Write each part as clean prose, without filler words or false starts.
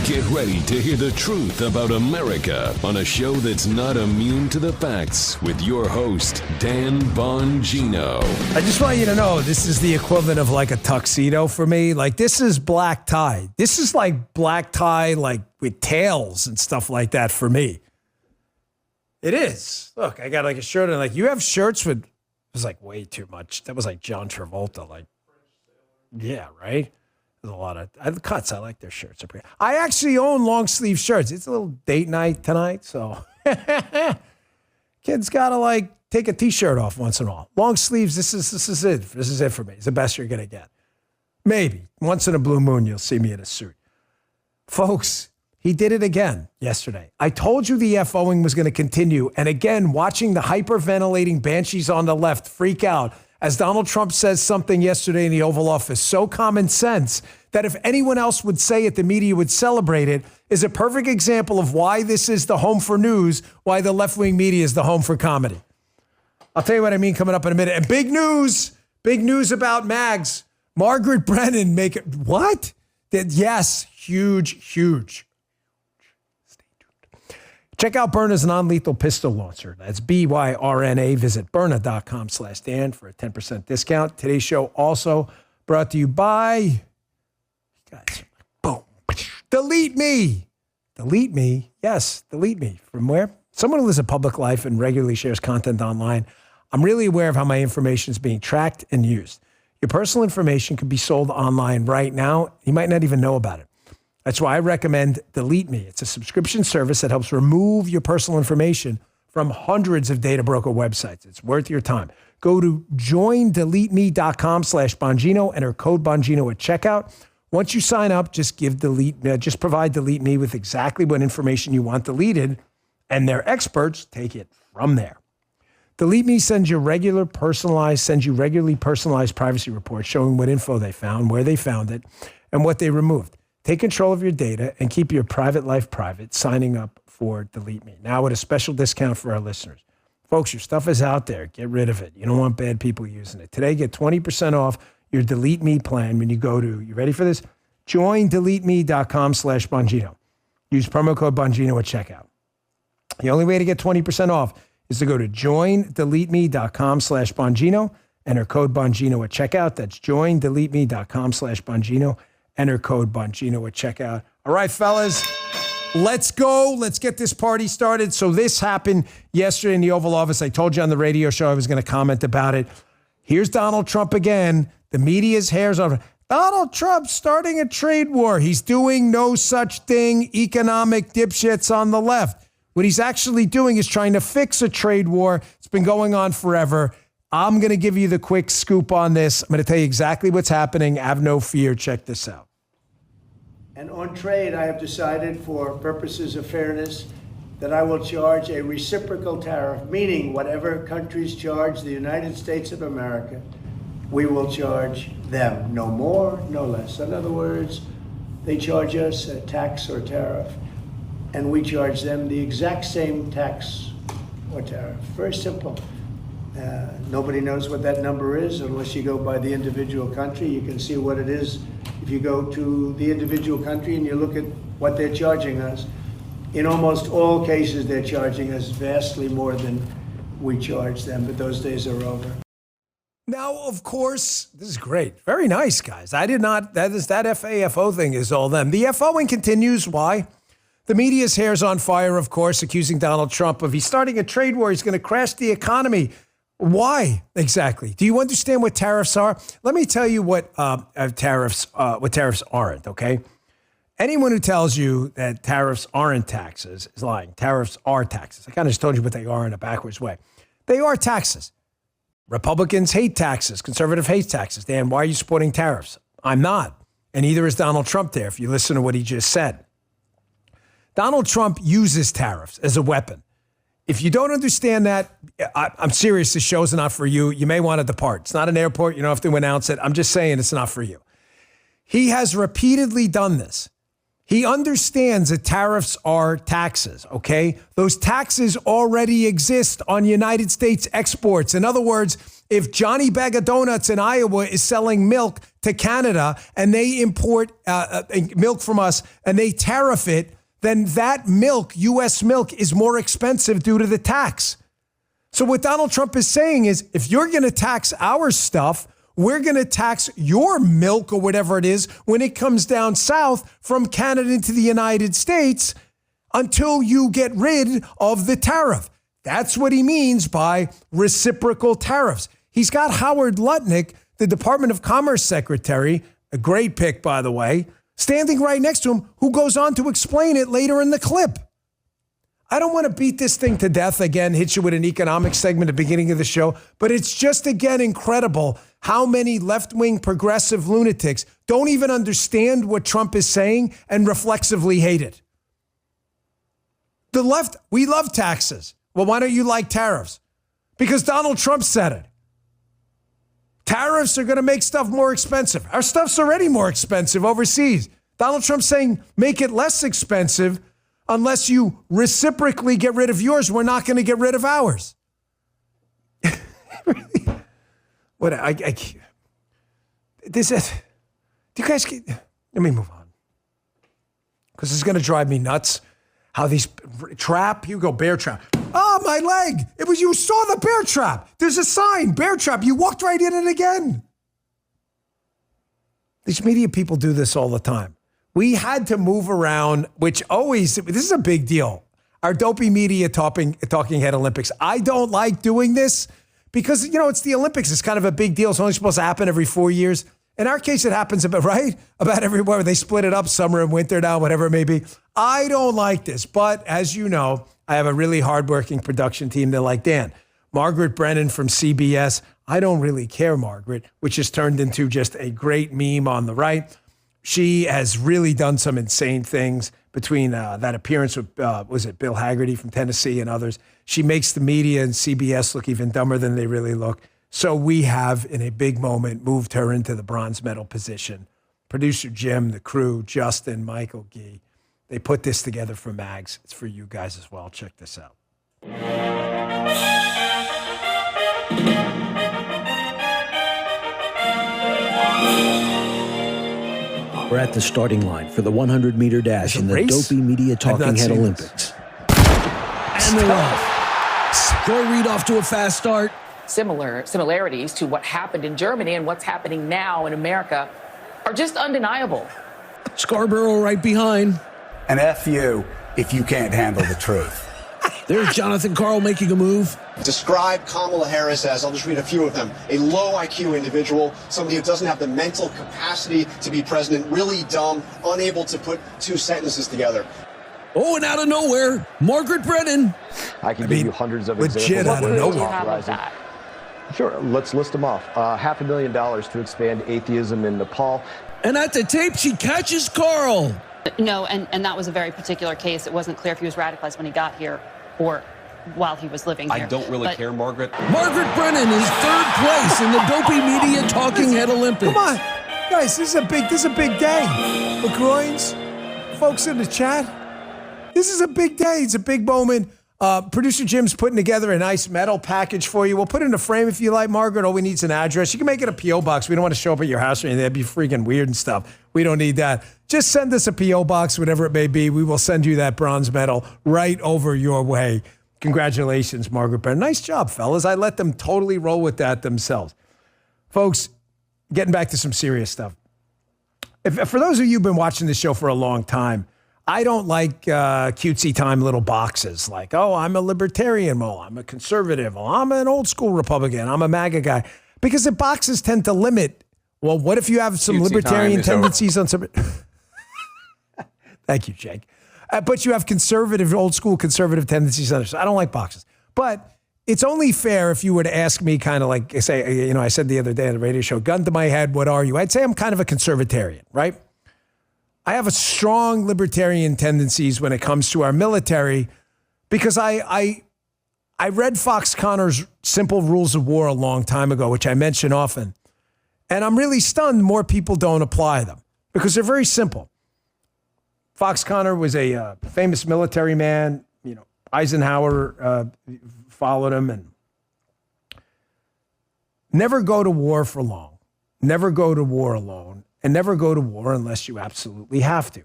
Get ready to hear the truth about America on a show that's not immune to the facts with your host, Dan Bongino. I just want you to know this is the equivalent of like a tuxedo for me. Like this is black tie. This is like black tie, like with tails and stuff like that for me. It is. Look, I got like a shirt and like you have shirts with, it was like way too much. That was like John Travolta. Like, yeah, right? There's a lot of cuts. I like their shirts. I actually own long sleeve shirts. It's a little date night tonight, so kids gotta like take a t-shirt off once in a while. Long sleeves. This is it. This is it for me. It's the best you're gonna get. Maybe once in a blue moon you'll see me in a suit, folks. He did it again yesterday. I told you the FOing was going to continue, and again, watching the hyperventilating banshees on the left freak out as Donald Trump says something yesterday in the Oval Office, so common sense that if anyone else would say it, the media would celebrate it, is a perfect example of why this is the home for news, why the left-wing media is the home for comedy. I'll tell you what I mean coming up in a minute. And big news about Mags. Margaret Brennan make it, what? Yes, huge. Check out Byrna's non-lethal pistol launcher. That's BYRNA. Visit Byrna.com/Dan for a 10% discount. Today's show also brought to you by, guys, boom, Delete Me. Delete Me. Yes, delete me. From where? Someone who lives a public life and regularly shares content online. I'm really aware of how my information is being tracked and used. Your personal information could be sold online right now. You might not even know about it. That's why I recommend Delete Me. It's a subscription service that helps remove your personal information from hundreds of data broker websites. It's worth your time. Go to joindeleteme.com/Bongino, enter code Bongino at checkout. Once you sign up, just provide Delete Me with exactly what information you want deleted, and their experts take it from there. Delete Me sends you regularly personalized privacy reports showing what info they found, where they found it, and what they removed. Take control of your data and keep your private life private, signing up for Delete Me. Now with a special discount for our listeners. Folks, your stuff is out there. Get rid of it. You don't want bad people using it. Today, get 20% off your Delete Me plan when you go to, you ready for this? JoinDeleteMe.com/Bongino. Use promo code Bongino at checkout. The only way to get 20% off is to go to JoinDeleteMe.com/Bongino. Enter code Bongino at checkout. That's JoinDeleteMe.com/Bongino. Enter code Bongino at checkout. All right, fellas, let's go. Let's get this party started. So this happened yesterday in the Oval Office. I told you on the radio show I was going to comment about it. Here's Donald Trump again. The media's hair's on. Donald Trump starting a trade war. He's doing no such thing. Economic dipshits on the left. What he's actually doing is trying to fix a trade war. It's been going on forever. I'm going to give you the quick scoop on this. I'm going to tell you exactly what's happening. Have no fear. Check this out. And on trade, I have decided for purposes of fairness that I will charge a reciprocal tariff, meaning whatever countries charge the United States of America, we will charge them. No more, no less. In other words, they charge us a tax or tariff, and we charge them the exact same tax or tariff. Very simple. Nobody knows what that number is unless you go by the individual country. You can see what it is if you go to the individual country and you look at what they're charging us. In almost all cases, they're charging us vastly more than we charge them, but those days are over. Now, of course, this is great. Very nice, guys. That FAFO thing is all them. The FOing continues. Why? The media's hair's on fire, of course, accusing Donald Trump of he's starting a trade war. He's going to crash the economy. Why exactly? Do you understand what tariffs are? Let me tell you what tariffs aren't, okay? Anyone who tells you that tariffs aren't taxes is lying. Tariffs are taxes. I kind of just told you what they are in a backwards way. They are taxes. Republicans hate taxes. Conservative hate taxes. Dan, why are you supporting tariffs? I'm not. And neither is Donald Trump there, if you listen to what he just said. Donald Trump uses tariffs as a weapon. If you don't understand that, I'm serious, this show's not for you. You may want to depart. It's not an airport. You don't have to announce it. I'm just saying it's not for you. He has repeatedly done this. He understands that tariffs are taxes, okay? Those taxes already exist on United States exports. In other words, if Johnny Bag of Donuts in Iowa is selling milk to Canada and they import milk from us and they tariff it, then that milk, U.S. milk, is more expensive due to the tax. So what Donald Trump is saying is, if you're going to tax our stuff, we're going to tax your milk or whatever it is when it comes down south from Canada into the United States until you get rid of the tariff. That's what he means by reciprocal tariffs. He's got Howard Lutnick, the Department of Commerce Secretary, a great pick, by the way, standing right next to him, who goes on to explain it later in the clip. I don't want to beat this thing to death again, hit you with an economic segment at the beginning of the show, but it's just, again, incredible how many left-wing progressive lunatics don't even understand what Trump is saying and reflexively hate it. The left, we love taxes. Well, why don't you like tariffs? Because Donald Trump said it. Tariffs are going to make stuff more expensive. Our stuff's already more expensive overseas. Donald Trump's saying make it less expensive unless you reciprocally get rid of yours. We're not going to get rid of ours. What this is. Do you guys let me move on, because it's going to drive me nuts. How these trap, you go bear trap. Oh, my leg. It was, you saw the bear trap. There's a sign, bear trap. You walked right in it again. These media people do this all the time. We had to move around, which always, this is a big deal. Our dopey media talking head Olympics. I don't like doing this because, it's the Olympics. It's kind of a big deal. It's only supposed to happen every 4 years. In our case, it happens about everywhere. They split it up summer and winter now, whatever it may be. I don't like this. But as you know, I have a really hardworking production team. They're like, Dan, Margaret Brennan from CBS. I don't really care, Margaret, which has turned into just a great meme on the right. She has really done some insane things between that appearance with, was it Bill Haggerty from Tennessee and others. She makes the media and CBS look even dumber than they really look. So we have, in a big moment, moved her into the bronze medal position. Producer Jim, the crew, Justin, Michael, Gee, they put this together for Mags. It's for you guys as well. Check this out. We're at the starting line for the 100-meter dash in the Dopey Media Talking Head Olympics. And they're off. Joy Reid off to a fast start. Similarities to what happened in Germany and what's happening now in America are just undeniable. Scarborough right behind. And F you if you can't handle the truth. There's Jonathan Karl making a move. Describe Kamala Harris as, I'll just read a few of them, a low IQ individual, somebody who doesn't have the mental capacity to be president, really dumb, unable to put two sentences together. Oh, and out of nowhere, Margaret Brennan. I can give you hundreds of legit examples. out of nowhere. Sure, let's list them off. $500,000 to expand atheism in Nepal. And at the tape, she catches Karl. No, and that was a very particular case. It wasn't clear if he was radicalized when he got here or while he was living here. I don't really care, Margaret. Margaret Brennan is third place in the Dopey Media Talking Head Olympics. Come on, guys, this is a big day. LaCroix, folks in the chat, this is a big day. It's a big moment. Producer Jim's putting together a nice metal package for you. We'll put it in a frame if you like, Margaret. All we need is an address. You can make it a P.O. box. We don't want to show up at your house or anything. That'd be freaking weird and stuff. We don't need that. Just send us a P.O. box, whatever it may be. We will send you that bronze medal right over your way. Congratulations, Margaret Brennan. Nice job, fellas. I let them totally roll with that themselves. Folks, getting back to some serious stuff. For those of you who've been watching this show for a long time, I don't like cutesy time little boxes like, oh, I'm a libertarian. Well, I'm a conservative. Well, I'm an old school Republican. I'm a MAGA guy. Because the boxes tend to limit. Well, what if you have some libertarian tendencies on some... Thank you, Jake. But you have conservative, old school conservative tendencies on others. I don't like boxes. But it's only fair if you were to ask me kind of like, say, I said the other day on the radio show, gun to my head, what are you? I'd say I'm kind of a conservatarian, right? I have a strong libertarian tendencies when it comes to our military because I read Fox Connor's Simple Rules of War a long time ago, which I mention often. And I'm really stunned more people don't apply them because they're very simple. Fox Connor was a famous military man. Eisenhower followed him. And Never go to war for long. Never go to war alone. And never go to war unless you absolutely have to.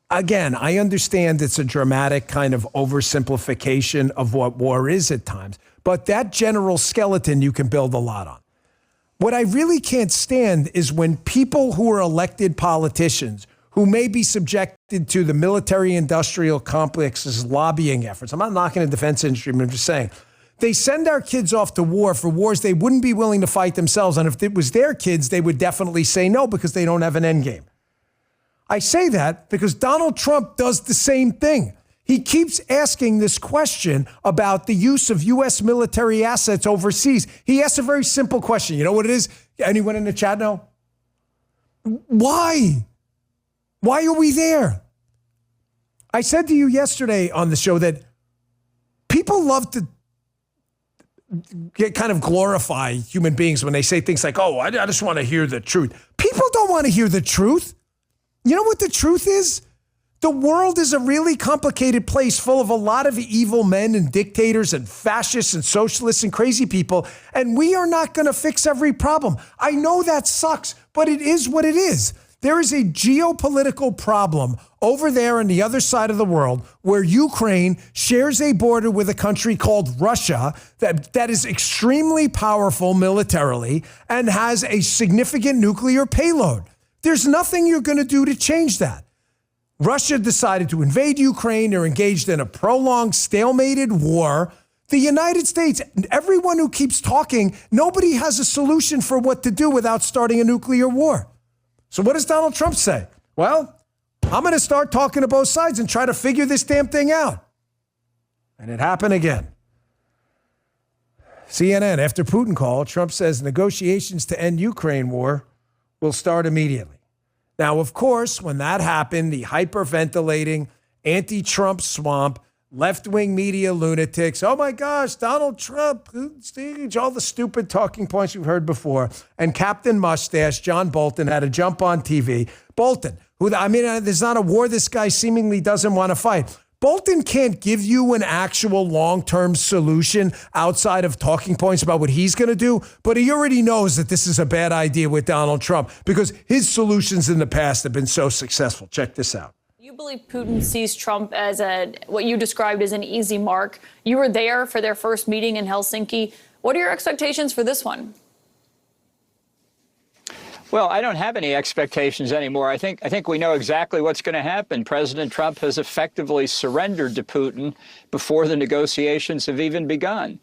Again, I understand it's a dramatic kind of oversimplification of what war is at times, but that general skeleton you can build a lot on. What I really can't stand is when people who are elected politicians who may be subjected to the military-industrial complex's lobbying efforts. I'm not knocking the defense industry, but I'm just saying. They send our kids off to war for wars they wouldn't be willing to fight themselves. And if it was their kids, they would definitely say no because they don't have an end game. I say that because Donald Trump does the same thing. He keeps asking this question about the use of U.S. military assets overseas. He asks a very simple question. You know what it is? Anyone in the chat know? Why? Why are we there? I said to you yesterday on the show that people love to kind of glorify human beings when they say things like, oh, I just want to hear the truth. People don't want to hear the truth. You know what the truth is? The world is a really complicated place full of a lot of evil men and dictators and fascists and socialists and crazy people, and we are not going to fix every problem. I know that sucks, but it is what it is. There is a geopolitical problem over there on the other side of the world where Ukraine shares a border with a country called Russia that is extremely powerful militarily and has a significant nuclear payload. There's nothing you're going to do to change that. Russia decided to invade Ukraine. They're engaged in a prolonged, stalemated war. The United States, everyone who keeps talking, nobody has a solution for what to do without starting a nuclear war. So what does Donald Trump say? Well, I'm going to start talking to both sides and try to figure this damn thing out. And it happened again. CNN, after Putin call, Trump says negotiations to end Ukraine war will start immediately. Now, of course, when that happened, the hyperventilating, anti-Trump swamp, left-wing media lunatics, oh my gosh, Donald Trump, stage, all the stupid talking points you've heard before. And Captain Mustache, John Bolton, had to jump on TV. Bolton, there's not a war this guy seemingly doesn't want to fight. Bolton can't give you an actual long-term solution outside of talking points about what he's going to do, but he already knows that this is a bad idea with Donald Trump because his solutions in the past have been so successful. Check this out. You believe Putin sees Trump as what you described as an easy mark. You were there for their first meeting in Helsinki. What are your expectations for this one? Well, I don't have any expectations anymore. I think we know exactly what's going to happen. President Trump has effectively surrendered to Putin before the negotiations have even begun.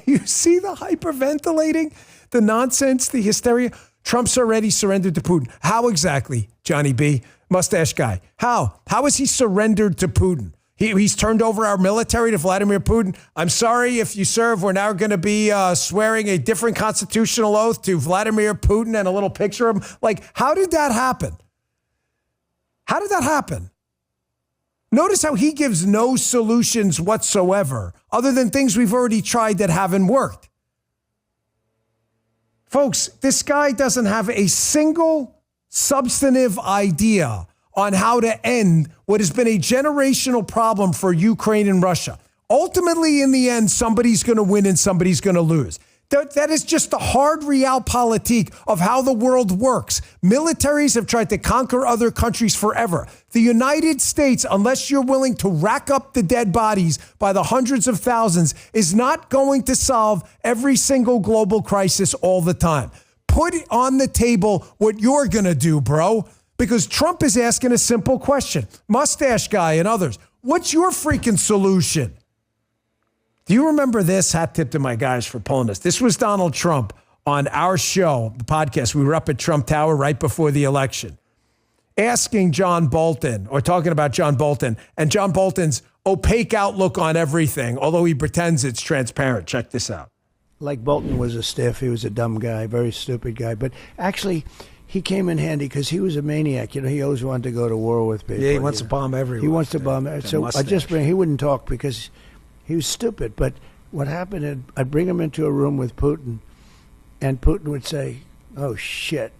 You see the hyperventilating, the nonsense, the hysteria? Trump's already surrendered to Putin. How exactly, Johnny B., mustache guy? How? How has he surrendered to Putin? He's turned over our military to Vladimir Putin. I'm sorry if you serve. We're now going to be swearing a different constitutional oath to Vladimir Putin and a little picture of him. Like, how did that happen? How did that happen? Notice how he gives no solutions whatsoever other than things we've already tried that haven't worked. Folks, this guy doesn't have a single substantive idea on how to end what has been a generational problem for Ukraine and Russia. Ultimately, in the end, somebody's going to win and somebody's going to lose. That is just the hard realpolitik of how the world works. Militaries have tried to conquer other countries forever. The United States, unless you're willing to rack up the dead bodies by the hundreds of thousands, is not going to solve every single global crisis all the time. Put on the table what you're going to do, bro. Because Trump is asking a simple question. Mustache guy and others, what's your freaking solution? Do you remember this? Hat tip to my guys for pulling this. This was Donald Trump on our show, the podcast. We were up at Trump Tower right before the election, asking John Bolton, or talking about John Bolton, and John Bolton's opaque outlook on everything, although he pretends it's transparent. Check this out. Like Bolton was a stiff. He was a dumb guy, very stupid guy. But actually, he came in handy because he was a maniac. You know, he always wanted to go to war with people. Yeah, he wants to bomb everyone. He wants to bomb. So he wouldn't talk because he was stupid. But what happened, I'd bring him into a room with Putin, and Putin would say, oh, shit,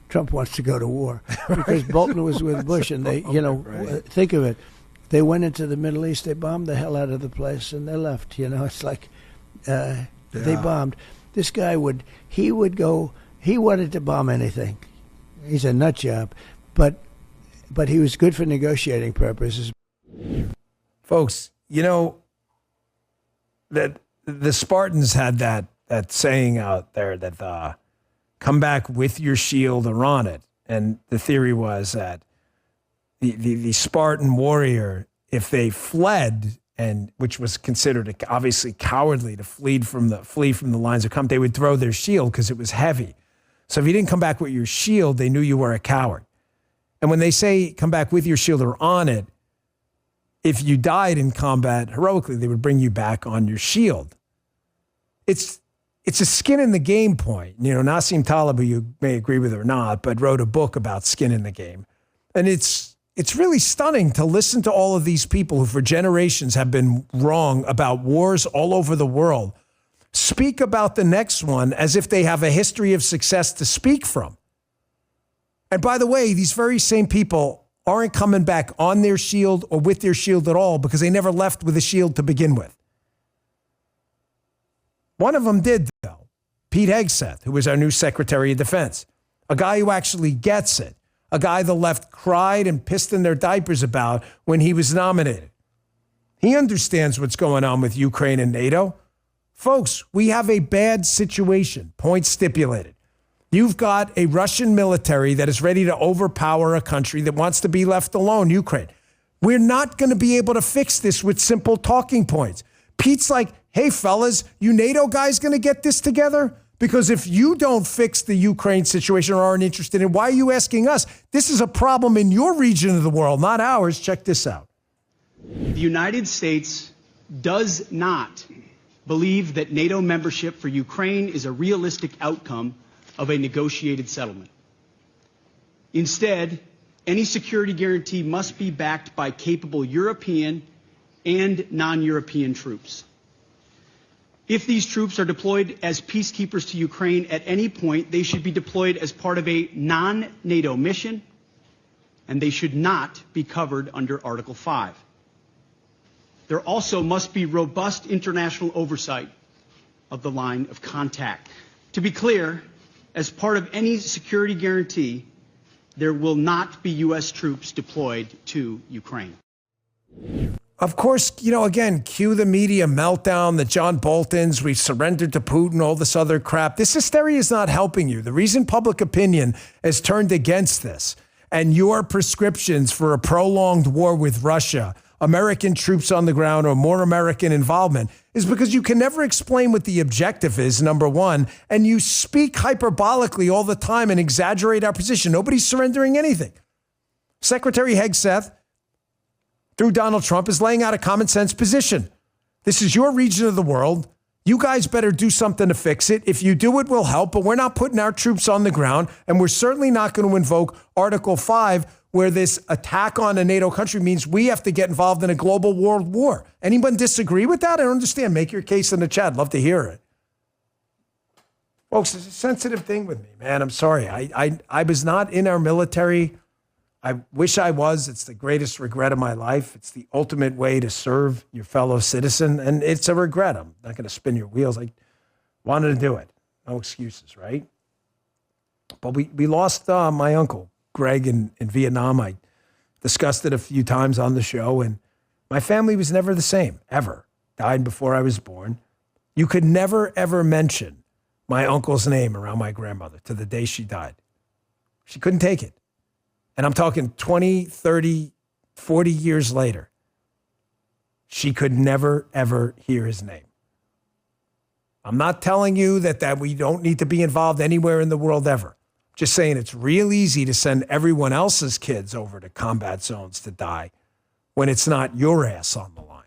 Trump wants to go to war. Because Bolton was with Bush, and they, think of it. They went into the Middle East, they bombed the hell out of the place, and they left. You know, it's like they bombed. This guy he wanted to bomb anything. He's a nut job, but he was good for negotiating purposes. Folks, you know that the Spartans had that saying out there that come back with your shield or on it. And the theory was that the Spartan warrior, if they fled, and which was considered obviously cowardly to flee from the lines of combat, they would throw their shield because it was heavy. So if you didn't come back with your shield, they knew you were a coward. And when they say come back with your shield or on it, if you died in combat heroically, they would bring you back on your shield. It's a skin in the game point. You know, Nassim Taleb, who you may agree with or not, but wrote a book about skin in the game. And it's really stunning to listen to all of these people who for generations have been wrong about wars all over the world speak about the next one as if they have a history of success to speak from. And by the way, these very same people aren't coming back on their shield or with their shield at all because they never left with a shield to begin with. One of them did, though. Pete Hegseth, who was our new Secretary of Defense, a guy who actually gets it, a guy the left cried and pissed in their diapers about when he was nominated. He understands what's going on with Ukraine and NATO. Folks, we have a bad situation, point stipulated. You've got a Russian military that is ready to overpower a country that wants to be left alone, Ukraine. We're not going to be able to fix this with simple talking points. Pete's like, hey, fellas, you NATO guys going to get this together? Because if you don't fix the Ukraine situation or aren't interested in, why are you asking us? This is a problem in your region of the world, not ours. Check this out. The United States does not believe that NATO membership for Ukraine is a realistic outcome of a negotiated settlement. Instead, any security guarantee must be backed by capable European and non-European troops. If these troops are deployed as peacekeepers to Ukraine at any point, they should be deployed as part of a non-NATO mission, and they should not be covered under Article 5. There also must be robust international oversight of the line of contact. To be clear, as part of any security guarantee, there will not be U.S. troops deployed to Ukraine. Of course, you know, again, cue the media meltdown, the John Boltons, we've surrendered to Putin, all this other crap. This hysteria is not helping you. The reason public opinion has turned against this and your prescriptions for a prolonged war with Russia, American troops on the ground or more American involvement is because you can never explain what the objective is, number one, and you speak hyperbolically all the time and exaggerate our position. Nobody's surrendering anything. Secretary Hegseth, through Donald Trump, is laying out a common sense position. This is your region of the world. You guys better do something to fix it. If you do, it will help, but we're not putting our troops on the ground, and we're certainly not going to invoke Article 5, where this attack on a NATO country means we have to get involved in a global world war. Anyone disagree with that? I don't understand. Make your case in the chat. I'd love to hear it. Folks, it's a sensitive thing with me, man. I'm sorry. I was not in our military. I wish I was. It's the greatest regret of my life. It's the ultimate way to serve your fellow citizen, and it's a regret. I'm not going to spin your wheels. I wanted to do it. No excuses, right? But we lost my uncle, Greg, in Vietnam. I discussed it a few times on the show, and my family was never the same, ever. Died before I was born. You could never, ever mention my uncle's name around my grandmother to the day she died. She couldn't take it. And I'm talking 20, 30, 40 years later. She could never, ever hear his name. I'm not telling you that we don't need to be involved anywhere in the world ever. Just saying it's real easy to send everyone else's kids over to combat zones to die when it's not your ass on the line.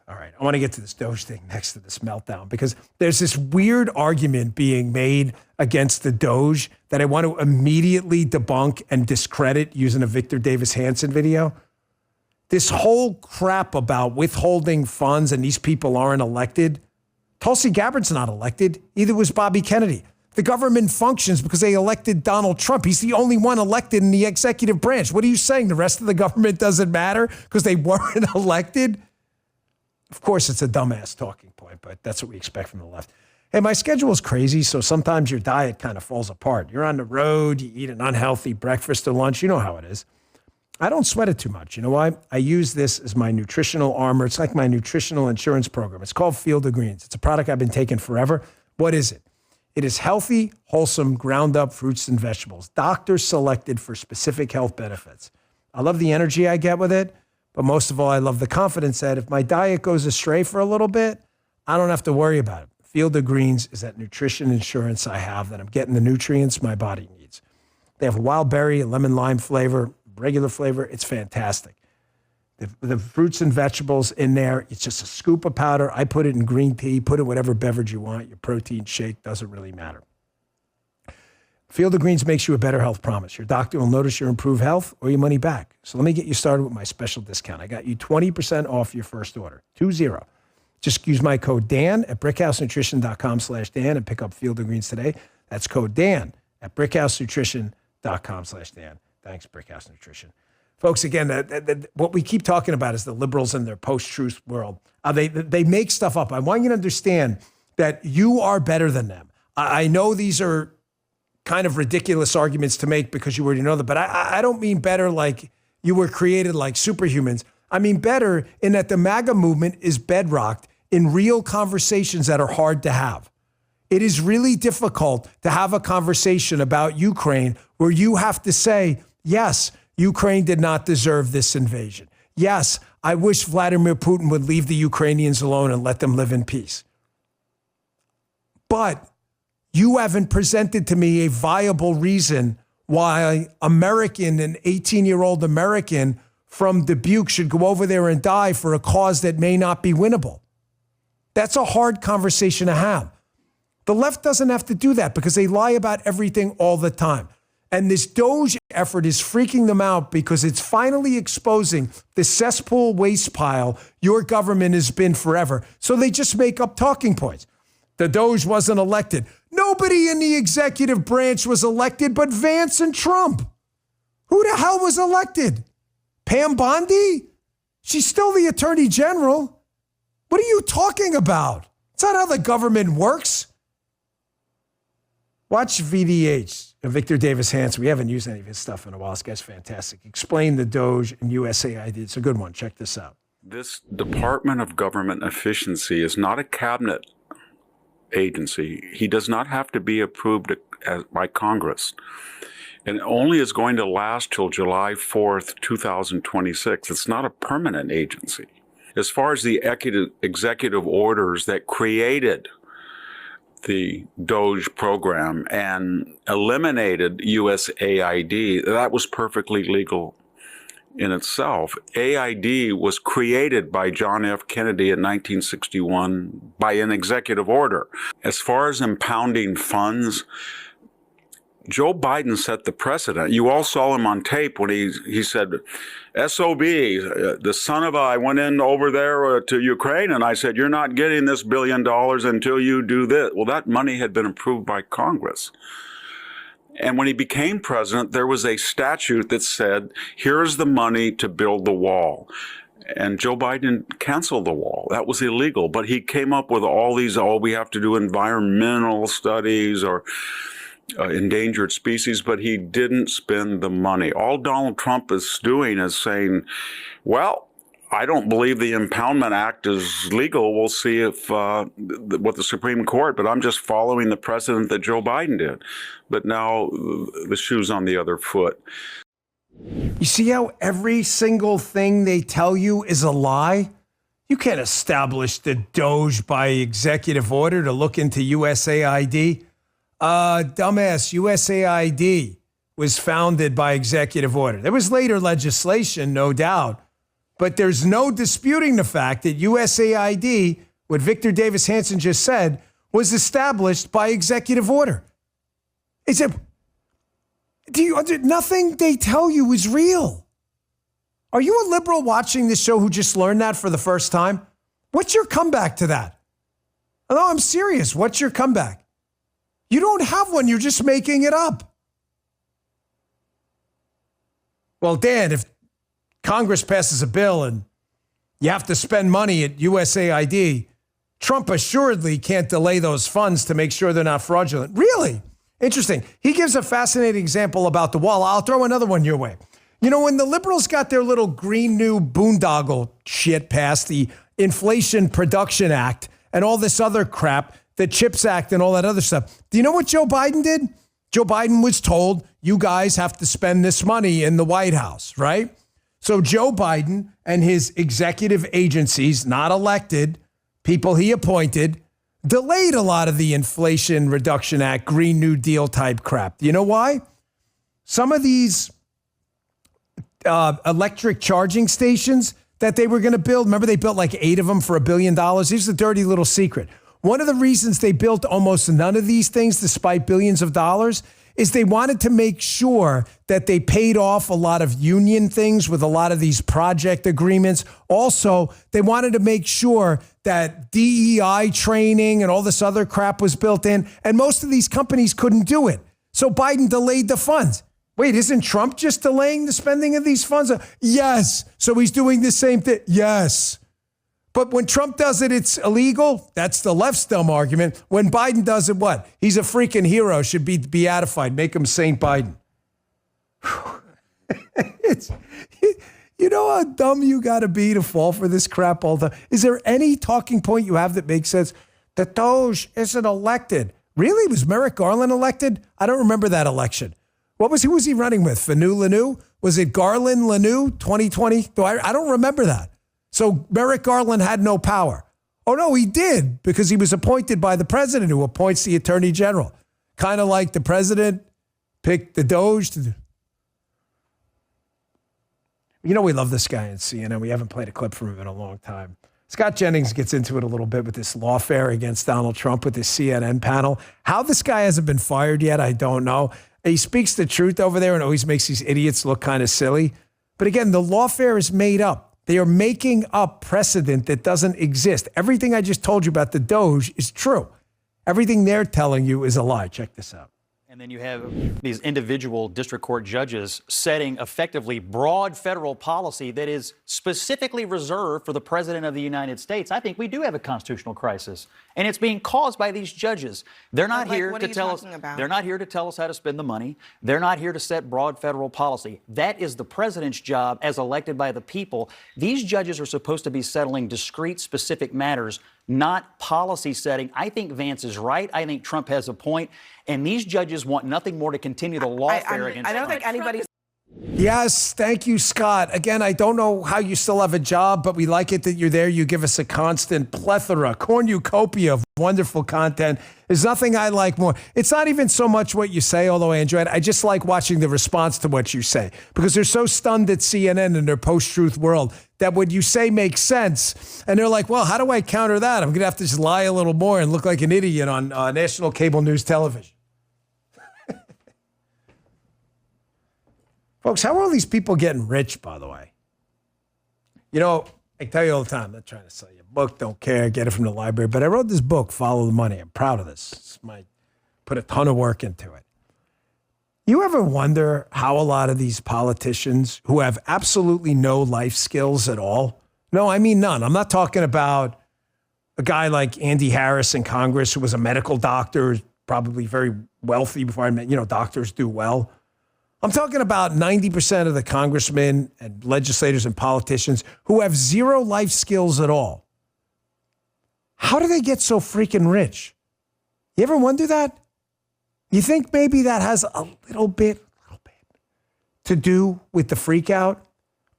All right, I want to get to this Doge thing next to this meltdown because there's this weird argument being made against the Doge that I want to immediately debunk and discredit using a Victor Davis Hanson video. This whole crap about withholding funds and these people aren't elected. Tulsi Gabbard's not elected. Either was Bobby Kennedy. The government functions because they elected Donald Trump. He's the only one elected in the executive branch. What are you saying? The rest of the government doesn't matter because they weren't elected? Of course, it's a dumbass talking point, but that's what we expect from the left. Hey, my schedule is crazy, so sometimes your diet kind of falls apart. You're on the road, you eat an unhealthy breakfast or lunch. You know how it is. I don't sweat it too much. You know why? I use this as my nutritional armor. It's like my nutritional insurance program. It's called Field of Greens. It's a product I've been taking forever. What is it? It is healthy, wholesome, ground-up fruits and vegetables, doctors selected for specific health benefits. I love the energy I get with it, but most of all, I love the confidence that if my diet goes astray for a little bit, I don't have to worry about it. Field of Greens is that nutrition insurance I have, that I'm getting the nutrients my body needs. They have a wild berry, a lemon lime flavor, regular flavor. It's fantastic. The fruits and vegetables in there, it's just a scoop of powder. I put it in green tea, put it in whatever beverage you want. Your protein shake, doesn't really matter. Field of Greens makes you a better health promise. Your doctor will notice your improved health or your money back. So let me get you started with my special discount. I got you 20% off your first order, 20. Just use my code Dan at brickhousenutrition.com/Dan and pick up Field of Greens today. That's code Dan at brickhousenutrition.com/Dan. Thanks, Brickhouse Nutrition. Folks, again, what we keep talking about is the liberals in their post-truth world. They make stuff up. I want you to understand that you are better than them. I know these are kind of ridiculous arguments to make because you already know them, but I don't mean better like you were created like superhumans. I mean better in that the MAGA movement is bedrocked in real conversations that are hard to have. It is really difficult to have a conversation about Ukraine where you have to say, yes, Ukraine did not deserve this invasion. Yes, I wish Vladimir Putin would leave the Ukrainians alone and let them live in peace. But you haven't presented to me a viable reason why an 18-year-old American from Dubuque should go over there and die for a cause that may not be winnable. That's a hard conversation to have. The left doesn't have to do that because they lie about everything all the time. And this Doge effort is freaking them out because it's finally exposing the cesspool waste pile your government has been forever. So they just make up talking points. The Doge wasn't elected. Nobody in the executive branch was elected but Vance and Trump. Who the hell was elected? Pam Bondi? She's still the attorney general. What are you talking about? It's not how the government works. Watch VDH. Victor Davis Hanson. We haven't used any of his stuff in a while. This guy's fantastic. Explain the Doge and USAID. It's a good one. Check this out. This Department of Government Efficiency is not a cabinet agency. He does not have to be approved by Congress. And only is going to last till July 4th, 2026. It's not a permanent agency. As far as the executive orders that created the Doge program and eliminated USAID, that was perfectly legal in itself. AID was created by John F. Kennedy in 1961 by an executive order. As far as impounding funds, Joe Biden set the precedent. You all saw him on tape when he said, SOB, the son of I went in over there to Ukraine, and I said, you're not getting this $1 billion until you do this. Well, that money had been approved by Congress. And when he became president, there was a statute that said, here's the money to build the wall. And Joe Biden canceled the wall. That was illegal. But he came up with all these, we have to do environmental studies or endangered species, but he didn't spend the money. All Donald Trump is doing is saying, well, I don't believe the Impoundment Act is legal. We'll see if what the Supreme Court, but I'm just following the precedent that Joe Biden did. But now the shoe's on the other foot. You see how every single thing they tell you is a lie? You can't establish the Doge by executive order to look into USAID. Dumbass, USAID was founded by executive order. There was later legislation, no doubt, but there's no disputing the fact that USAID, what Victor Davis Hanson just said, was established by executive order. It's nothing they tell you is real. Are you a liberal watching this show who just learned that for the first time? What's your comeback to that? No, I'm serious. What's your comeback? You don't have one. You're just making it up. Well, Dan, if Congress passes a bill and you have to spend money at USAID. Trump assuredly can't delay those funds to make sure they're not fraudulent. Really? Interesting. He gives a fascinating example about the wall. I'll throw another one your way. You know, when the liberals got their little green new boondoggle shit passed, the Inflation Production Act and all this other crap, the CHIPS Act and all that other stuff, do you know what Joe Biden did? Joe Biden was told, you guys have to spend this money in the White House, right? So Joe Biden and his executive agencies, not elected, people he appointed, delayed a lot of the Inflation Reduction Act, Green New Deal type crap. Do you know why? Some of these electric charging stations that they were going to build, remember they built like 8 of them for $1 billion? Here's the dirty little secret. One of the reasons they built almost none of these things, despite billions of dollars, is they wanted to make sure that they paid off a lot of union things with a lot of these project agreements. Also, they wanted to make sure that DEI training and all this other crap was built in, and most of these companies couldn't do it. So Biden delayed the funds. Wait, isn't Trump just delaying the spending of these funds? Yes. So he's doing the same thing. Yes. But when Trump does it, it's illegal. That's the left's dumb argument. When Biden does it, what? He's a freaking hero, should be beatified. Make him Saint Biden. You know how dumb you got to be to fall for this crap all the time? Is there any talking point you have that makes sense? The Doge isn't elected. Really? Was Merrick Garland elected? I don't remember that election. Who was he running with? Fanu Lanu? Was it Garland Lanu 2020? I don't remember that. So Merrick Garland had no power. Oh, no, he did, because he was appointed by the president, who appoints the attorney general. Kind of like the president picked the Doge to do. You know, we love this guy in CNN. We haven't played a clip from him in a long time. Scott Jennings gets into it a little bit with this lawfare against Donald Trump with this CNN panel. How this guy hasn't been fired yet, I don't know. He speaks the truth over there and always makes these idiots look kind of silly. But again, the lawfare is made up. They are making up precedent that doesn't exist. Everything I just told you about the Doge is true. Everything they're telling you is a lie. Check this out. And then you have these individual district court judges setting effectively broad federal policy that is specifically reserved for the president of the United States. I think we do have a constitutional crisis, and it's being caused by these judges. They're not here to tell us. They're not here to tell us how to spend the money. They're not here to set broad federal policy. That is the president's job as elected by the people. These judges are supposed to be settling discrete, specific matters, not policy setting. I think Vance is right. I think Trump has a point. And these judges want nothing more to continue the lawfare against Trump. I don't think anybody's... Yes, thank you, Scott. Again, I don't know how you still have a job, but we like it that you're there. You give us a constant plethora, cornucopia of wonderful content. There's nothing I like more. It's not even so much what you say, although I enjoy it. I just like watching the response to what you say, because they're so stunned at CNN in their post-truth world that what you say makes sense. And they're like, well, how do I counter that? I'm going to have to just lie a little more and look like an idiot on national cable news television. Folks, how are all these people getting rich, by the way? You know, I tell you all the time, I'm not trying to sell you a book, don't care, get it from the library, but I wrote this book, Follow the Money. I'm proud of this. Put a ton of work into it. You ever wonder how a lot of these politicians who have absolutely no life skills at all, no, I mean none. I'm not talking about a guy like Andy Harris in Congress who was a medical doctor, probably very wealthy before I met, doctors do well. I'm talking about 90% of the congressmen and legislators and politicians who have zero life skills at all. How do they get so freaking rich? You ever wonder that? You think maybe that has a little bit to do with the freak out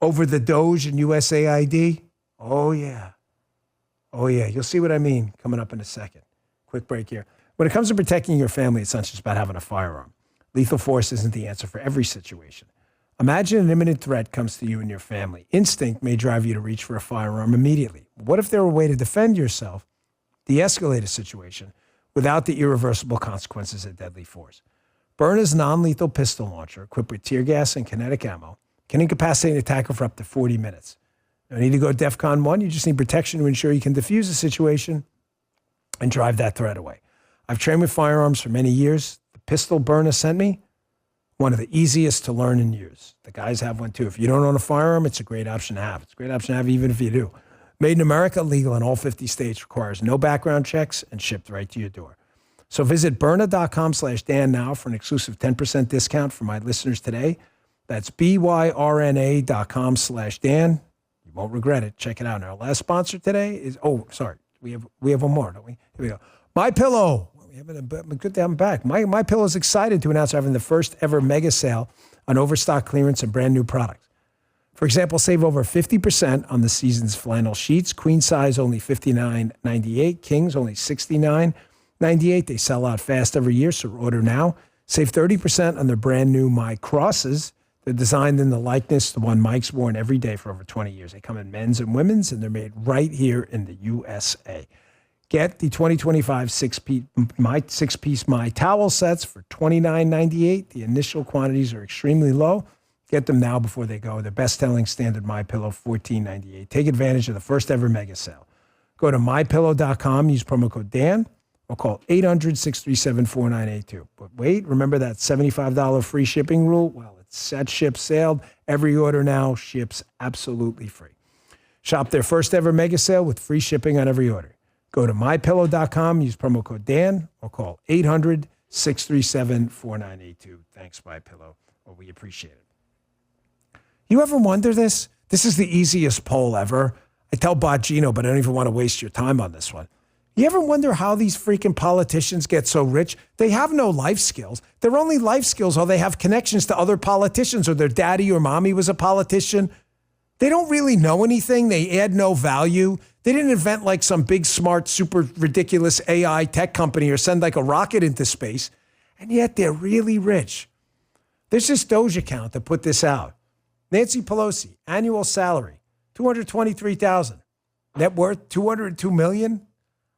over the Doge and USAID? Oh, yeah. You'll see what I mean coming up in a second. Quick break here. When it comes to protecting your family, it's not just about having a firearm. Lethal force isn't the answer for every situation. Imagine an imminent threat comes to you and your family. Instinct may drive you to reach for a firearm immediately. What if there were a way to defend yourself, de-escalate a situation, without the irreversible consequences of deadly force? Byrna's non-lethal pistol launcher, equipped with tear gas and kinetic ammo, can incapacitate an attacker for up to 40 minutes. You don't need to go DEFCON 1. You just need protection to ensure you can defuse the situation and drive that threat away. I've trained with firearms for many years. Pistol Byrna sent me, one of the easiest to learn and use. The guys have one too. If you don't own a firearm, it's a great option to have. It's a great option to have even if you do. Made in America, legal in all 50 states, requires no background checks, and shipped right to your door. So visit Byrna.com/Dan now for an exclusive 10% discount for my listeners today. That's BYRNA.com/Dan. You won't regret it. Check it out. And our last sponsor today is, we have one more, don't we? Here we go. MyPillow. Good to have them back. MyPillow is excited to announce having the first ever mega sale on overstock clearance and brand new products. For example, save over 50% on the season's flannel sheets. Queen size only $59.98. Kings only $69.98. They sell out fast every year, so order now. Save 30% on their brand new My Crosses. They're designed in the likeness to the one Mike's worn every day for over 20 years. They come in men's and women's, and they're made right here in the USA. Get the 2025 six-piece My Towel sets for $29.98. The initial quantities are extremely low. Get them now before they go. Their best-selling standard MyPillow, $14.98. Take advantage of the first-ever mega sale. Go to MyPillow.com, use promo code Dan, or call 800-637-4982. But wait, remember that $75 free shipping rule? Well, it's set, shipped, sailed. Every order now ships absolutely free. Shop their first-ever mega sale with free shipping on every order. Go to MyPillow.com, use promo code Dan, or call 800-637-4982. Thanks, MyPillow. Well, we appreciate it. You ever wonder this? This is the easiest poll ever. I tell Bongino, but I don't even want to waste your time on this one. You ever wonder how these freaking politicians get so rich? They have no life skills. Their only life skills are they have connections to other politicians, or their daddy or mommy was a politician. They don't really know anything. They add no value. They didn't invent like some big, smart, super ridiculous AI tech company or send like a rocket into space. And yet they're really rich. There's this Doge account that put this out. Nancy Pelosi, annual salary, $223,000. Net worth, $202 million.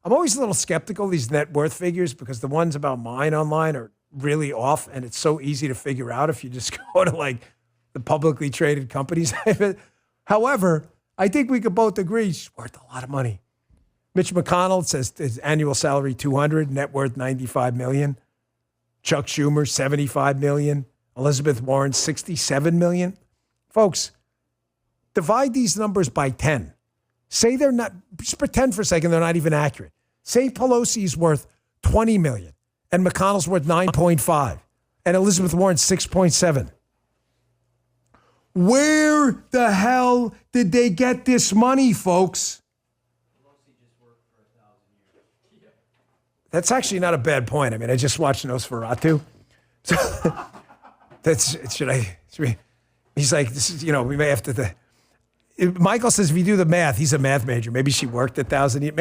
I'm always a little skeptical of these net worth figures because the ones about mine online are really off, and it's so easy to figure out if you just go to like the publicly traded companies. However, I think we could both agree she's worth a lot of money. Mitch McConnell says his annual salary $200, net worth $95 million. Chuck Schumer, $75 million. Elizabeth Warren, $67 million. Folks, divide these numbers by 10. Say they're not, just pretend for a second they're not even accurate. Say Pelosi's worth $20 million and McConnell's worth 9.5 and Elizabeth Warren's 6.7. Where the hell did they get this money, folks? That's actually not a bad point. I mean, I just watched Nosferatu. So he's like, this is, we may have to. Michael says if you do the math, he's a math major. Maybe she worked 1,000 years.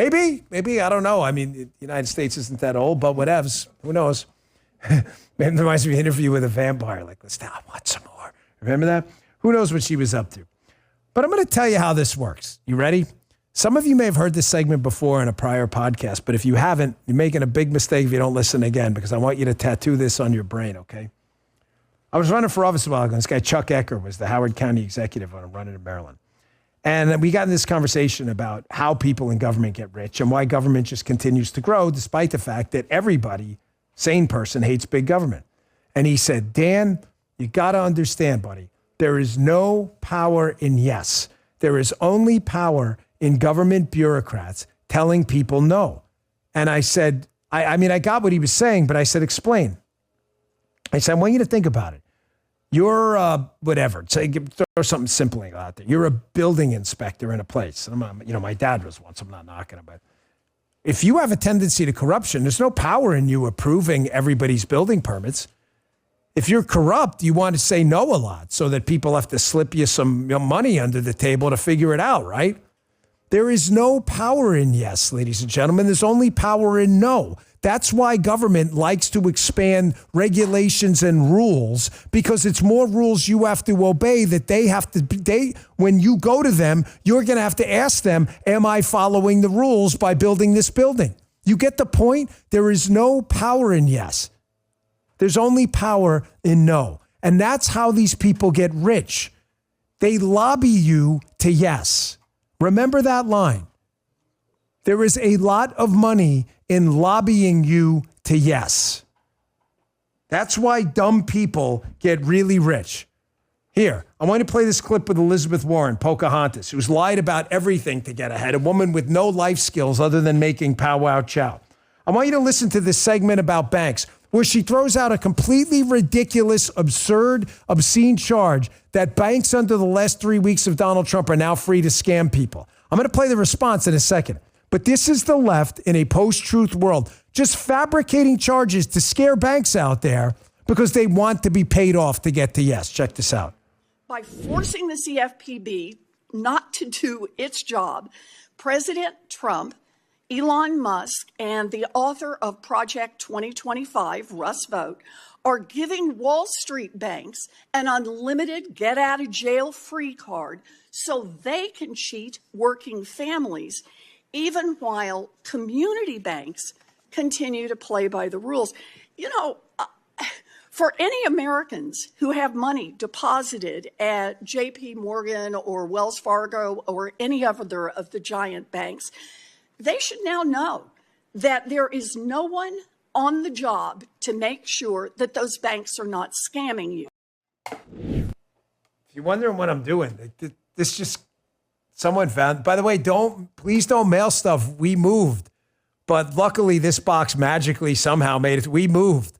Maybe, I don't know. I mean, the United States isn't that old, but whatevs. Who knows? Maybe it reminds me of an interview with a vampire. Like, let's I want some more. Remember that? Who knows what she was up to? But I'm going to tell you how this works. You ready? Some of you may have heard this segment before in a prior podcast, but if you haven't, you're making a big mistake if you don't listen again, because I want you to tattoo this on your brain, okay? I was running for office a while ago. This guy, Chuck Ecker, was the Howard County executive when I'm running in Maryland. And we got in this conversation about how people in government get rich and why government just continues to grow, despite the fact that everybody, sane person, hates big government. And he said, Dan, you got to understand, buddy, there is no power in yes. There is only power in government bureaucrats telling people no. And I said, I mean, I got what he was saying, but I said, explain. I said, I want you to think about it. You're whatever, say, throw something simple out there. You're a building inspector in a place. And my dad was once, I'm not knocking him, but if you have a tendency to corruption, there's no power in you approving everybody's building permits. If you're corrupt, you want to say no a lot so that people have to slip you some money under the table to figure it out, right? There is no power in yes, ladies and gentlemen. There's only power in no. That's why government likes to expand regulations and rules, because it's more rules you have to obey that when you go to them, you're going to have to ask them, am I following the rules by building this building? You get the point? There is no power in yes. There's only power in no. And that's how these people get rich. They lobby you to yes. Remember that line. There is a lot of money in lobbying you to yes. That's why dumb people get really rich. Here, I want to play this clip with Elizabeth Warren, Pocahontas, who's lied about everything to get ahead, a woman with no life skills other than making powwow chow. I want you to listen to this segment about banks, where she throws out a completely ridiculous, absurd, obscene charge that banks under the last 3 weeks of Donald Trump are now free to scam people. I'm going to play the response in a second. But this is the left in a post-truth world, just fabricating charges to scare banks out there because they want to be paid off to get to yes. Check this out. By forcing the CFPB not to do its job, President Trump, Elon Musk, and the author of Project 2025, Russ Vought, are giving Wall Street banks an unlimited get-out-of-jail-free card so they can cheat working families, even while community banks continue to play by the rules. You know, for any Americans who have money deposited at JP Morgan or Wells Fargo or any other of the giant banks, they should now know that there is no one on the job to make sure that those banks are not scamming you. If you're wondering what I'm doing, this just someone found. By the way, please don't mail stuff. We moved, but luckily this box magically somehow made it. We moved.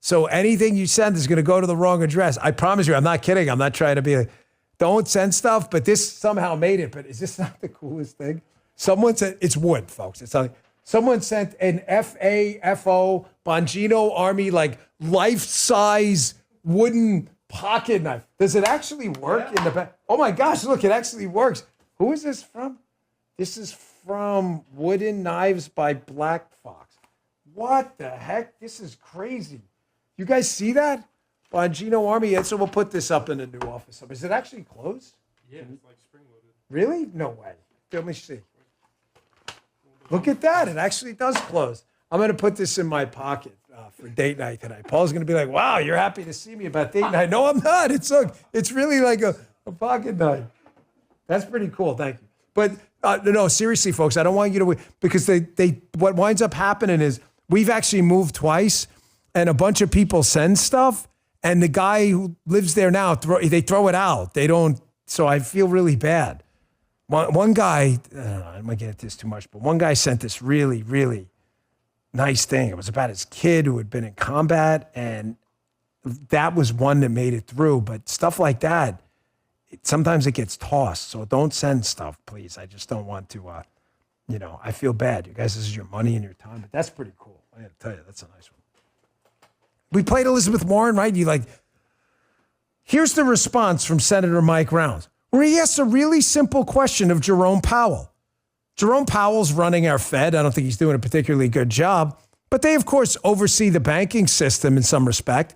So anything you send is going to go to the wrong address. I promise you, I'm not kidding. I'm not trying to be like, don't send stuff, but this somehow made it. But is this not the coolest thing? Someone said, it's wood, folks. It's not, someone sent an FAFO Bongino Army, like life-size wooden pocket knife. Does it actually work in the back? Oh my gosh, look, it actually works. Who is this from? This is from Wooden Knives by Black Fox. What the heck? This is crazy. You guys see that? Bongino Army. And so we'll put this up in a new office. Is it actually closed? Yeah, it's like spring-loaded. Really? No way. Let me see. Look at that. It actually does close. I'm going to put this in my pocket for date night tonight. Paul's going to be like, wow, you're happy to see me about date night. No, I'm not. It's really like a pocket knife. That's pretty cool. Thank you. But no, seriously, folks, I don't want you to, because what winds up happening is we've actually moved twice and a bunch of people send stuff and the guy who lives there now, they throw it out. They don't. So I feel really bad. One guy, I don't know, I'm going to get into this too much, but one guy sent this really, really nice thing. It was about his kid who had been in combat, and that was one that made it through. But stuff like that, sometimes it gets tossed. So don't send stuff, please. I just don't want to, I feel bad. You guys, this is your money and your time, but that's pretty cool. I got to tell you, that's a nice one. We played Elizabeth Warren, right? Here's the response from Senator Mike Rounds, where he asks a really simple question of Jerome Powell. Jerome Powell's running our Fed. I don't think he's doing a particularly good job, but they, of course, oversee the banking system in some respect.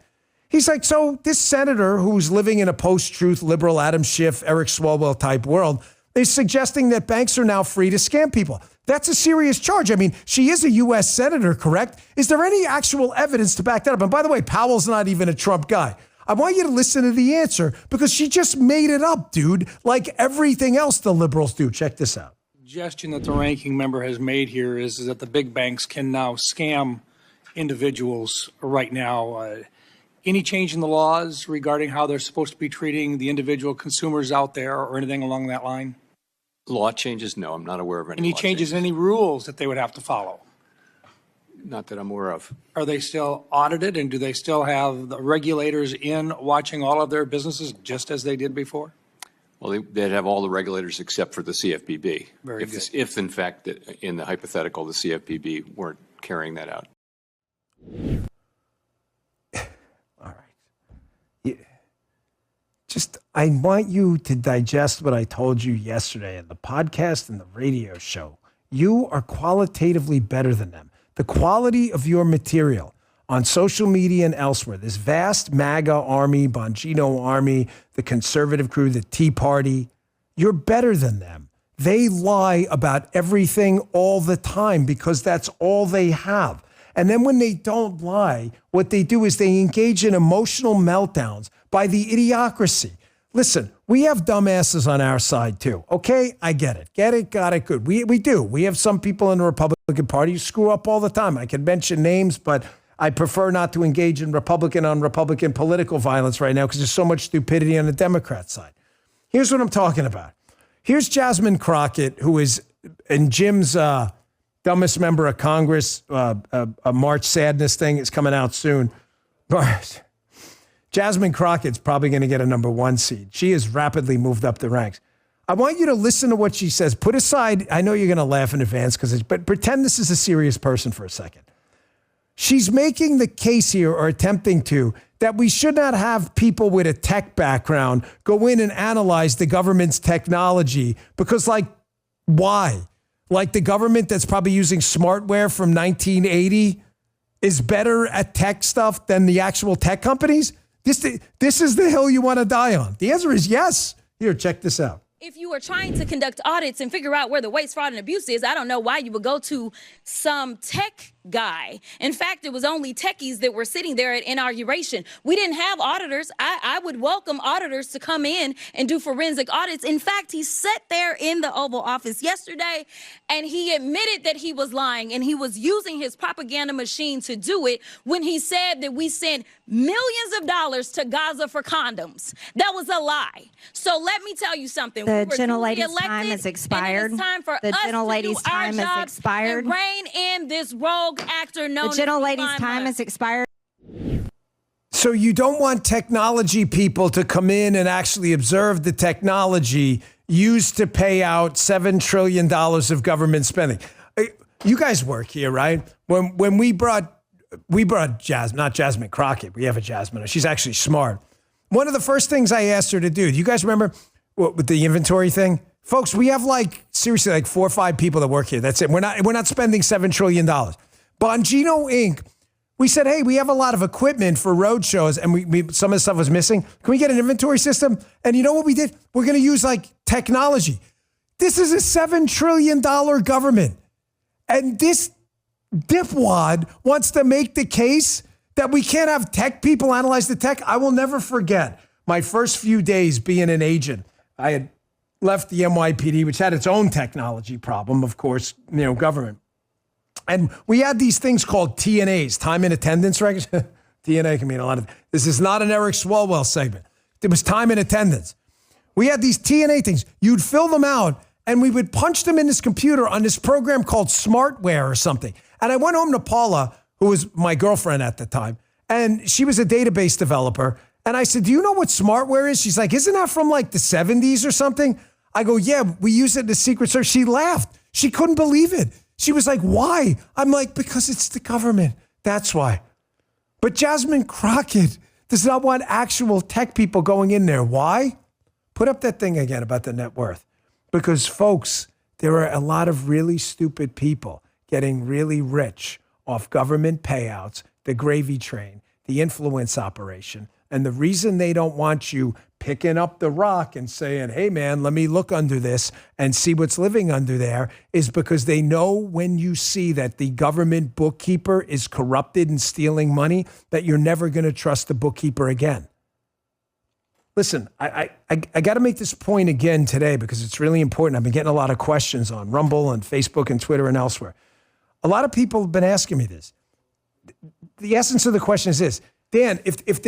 He's like, so this senator who's living in a post-truth liberal Adam Schiff, Eric Swalwell type world is suggesting that banks are now free to scam people. That's a serious charge. I mean, she is a U.S. senator, correct? Is there any actual evidence to back that up? And by the way, Powell's not even a Trump guy. I want you to listen to the answer because she just made it up, dude, like everything else the liberals do. Check this out. The suggestion that the ranking member has made here is that the big banks can now scam individuals right now. Any change in the laws regarding how they're supposed to be treating the individual consumers out there or anything along that line? Law changes? No, I'm not aware of any. Any changes, any rules that they would have to follow? Not that I'm aware of. Are they still audited, and do they still have the regulators in watching all of their businesses just as they did before? Well, they'd have all the regulators except for the CFPB. Very good. If in fact, in the hypothetical, the CFPB weren't carrying that out. All right. I want you to digest what I told you yesterday in the podcast and the radio show. You are qualitatively better than them. The quality of your material on social media and elsewhere, this vast MAGA army, Bongino army, the conservative crew, the Tea Party, you're better than them. They lie about everything all the time because that's all they have. And then when they don't lie, what they do is they engage in emotional meltdowns by the idiocracy. Listen, we have dumbasses on our side too. Okay, I get it. Get it, got it, good. We do. We have some people in the Republican Party who screw up all the time. I can mention names, but I prefer not to engage in Republican on Republican political violence right now because there's so much stupidity on the Democrat side. Here's what I'm talking about. Here's Jasmine Crockett, who is in Jim's dumbest member of Congress, a March Sadness thing is coming out soon. But Jasmine Crockett's probably going to get a number 1 seed. She has rapidly moved up the ranks. I want you to listen to what she says. Put aside, I know you're going to laugh in advance, but pretend this is a serious person for a second. She's making the case here, or attempting to, that we should not have people with a tech background go in and analyze the government's technology because, like, why? Like the government that's probably using smartware from 1980 is better at tech stuff than the actual tech companies? This is the hill you want to die on. The answer is yes. Here, check this out. If you are trying to conduct audits and figure out where the waste, fraud, and abuse is, I don't know why you would go to some tech guy. In fact, it was only techies that were sitting there at inauguration. We didn't have auditors. I would welcome auditors to come in and do forensic audits. In fact, he sat there in the Oval Office yesterday and he admitted that he was lying and he was using his propaganda machine to do it when he said that we sent millions of dollars to Gaza for condoms. That was a lie. So let me tell you something. The gentlelady's time has expired. It's time for the us gentlelady's to do our time job has expired. and rein in this rogue actor known the gentlelady's time has expired. So you don't want technology people to come in and actually observe the technology used to pay out $7 trillion of government spending. You guys work here, right? When we brought Jasmine, not Jasmine Crockett. We have a Jasmine. She's actually smart. One of the first things I asked her to do, do you guys remember with the inventory thing? Folks, we have seriously 4 or 5 people that work here. That's it. We're not spending $7 trillion. Bongino Inc., we said, hey, we have a lot of equipment for road shows and we some of the stuff was missing. Can we get an inventory system? And you know what we did? We're going to use technology. This is a $7 trillion government. And this dipwad wants to make the case that we can't have tech people analyze the tech. I will never forget my first few days being an agent. I had left the NYPD, which had its own technology problem, of course, government. And we had these things called TNAs, time and attendance records. TNA can mean a lot of. This is not an Eric Swalwell segment. It was time and attendance. We had these TNA things. You'd fill them out, and we would punch them in this computer on this program called Smartware or something. And I went home to Paula, who was my girlfriend at the time, and she was a database developer. And I said, do you know what Smartware is? She's like, isn't that from the 70s or something? I go, yeah, we use it in the Secret Service. She laughed. She couldn't believe it. She was like, why? I'm like, because it's the government. That's why. But Jasmine Crockett does not want actual tech people going in there. Why? Put up that thing again about the net worth. Because, folks, there are a lot of really stupid people getting really rich off government payouts, the gravy train, the influence operation. And the reason they don't want you picking up the rock and saying, hey, man, let me look under this and see what's living under there is because they know when you see that the government bookkeeper is corrupted and stealing money, that you're never going to trust the bookkeeper again. Listen, I got to make this point again today because it's really important. I've been getting a lot of questions on Rumble and Facebook and Twitter and elsewhere. A lot of people have been asking me this. The essence of the question is this. Dan, if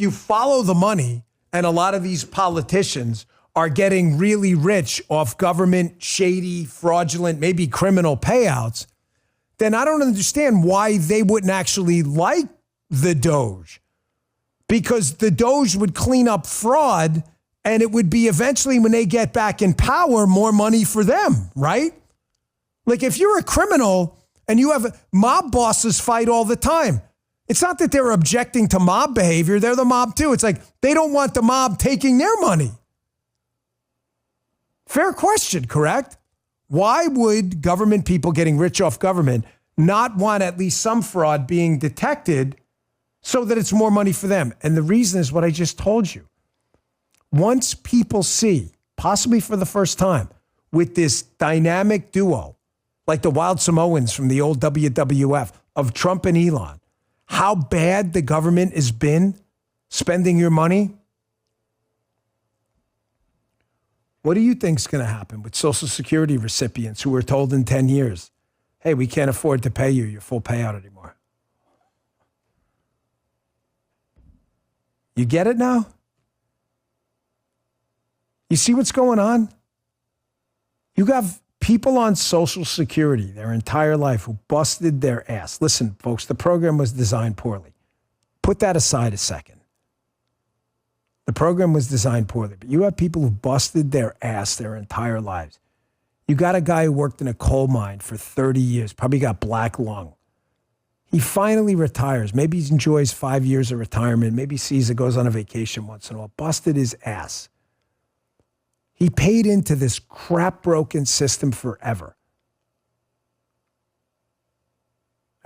you follow the money and a lot of these politicians are getting really rich off government, shady, fraudulent, maybe criminal payouts, then I don't understand why they wouldn't actually like the Doge. Because the Doge would clean up fraud and it would be eventually when they get back in power, more money for them, right? Like if you're a criminal and you have mob bosses fight all the time, it's not that they're objecting to mob behavior. They're the mob too. It's like they don't want the mob taking their money. Fair question, correct? Why would government people getting rich off government not want at least some fraud being detected so that it's more money for them? And the reason is what I just told you. Once people see, possibly for the first time, with this dynamic duo, like the Wild Samoans from the old WWF of Trump and Elon, how bad the government has been spending your money, what do you think is going to happen with Social Security recipients who were told in 10 years, hey, we can't afford to pay you your full payout anymore. You get it now? You see what's going on? You got people on Social Security their entire life who busted their ass. Listen, folks, the program was designed poorly. Put that aside a second. The program was designed poorly, but you have people who busted their ass their entire lives. You got a guy who worked in a coal mine for 30 years, probably got black lung. He finally retires. Maybe he enjoys 5 years of retirement. Maybe sees it, goes on a vacation once in a while. Busted his ass. He paid into this crap-broken system forever.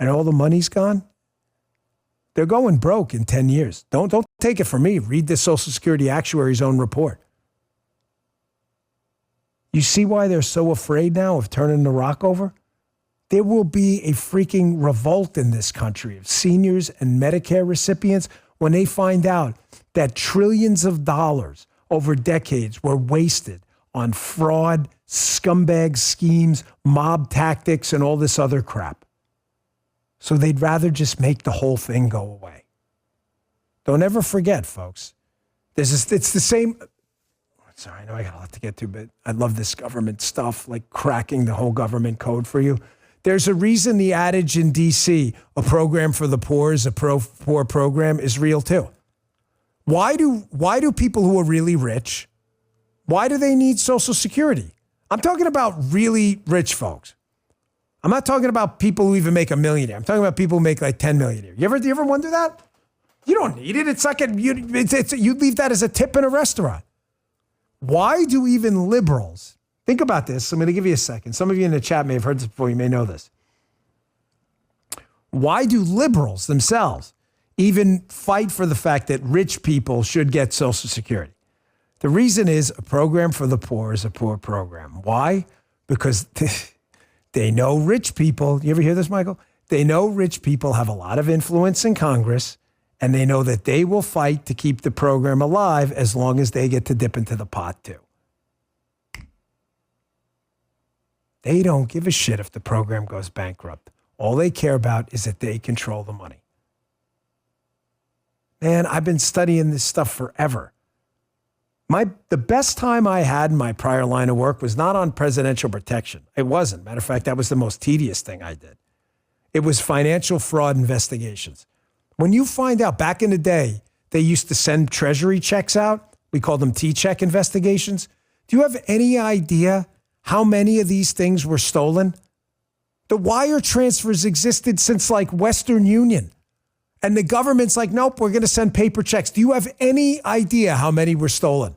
And all the money's gone? They're going broke in 10 years. Don't take it from me. Read the Social Security actuary's own report. You see why they're so afraid now of turning the rock over? There will be a freaking revolt in this country of seniors and Medicare recipients when they find out that trillions of dollars over decades were wasted on fraud, scumbag schemes, mob tactics, and all this other crap. So they'd rather just make the whole thing go away. Don't ever forget, folks. It's the same. Sorry, I know I got a lot to get to, but I love this government stuff, like cracking the whole government code for you. There's a reason the adage in D.C., a program for the poor is a poor program, is real too. Why do people who are really rich, why do they need Social Security? I'm talking about really rich folks. I'm not talking about people who even make $1 million. I'm talking about people who make like $10 million a year. You ever wonder that? You don't need it. It's like you leave that as a tip in a restaurant. Why do even liberals, think about this. I'm going to give you a second. Some of you in the chat may have heard this before. You may know this. Why do liberals themselves even fight for the fact that rich people should get Social Security? The reason is a program for the poor is a poor program. Why? Because they know rich people. You ever hear this, Michael? They know rich people have a lot of influence in Congress, and they know that they will fight to keep the program alive as long as they get to dip into the pot too. They don't give a shit if the program goes bankrupt. All they care about is that they control the money. Man, I've been studying this stuff forever. The best time I had in my prior line of work was not on presidential protection. It wasn't. Matter of fact, that was the most tedious thing I did. It was financial fraud investigations. When you find out, back in the day, they used to send treasury checks out. We called them T-check investigations. Do you have any idea how many of these things were stolen? The wire transfers existed since like Western Union. And the government's like, nope, we're going to send paper checks. Do you have any idea how many were stolen?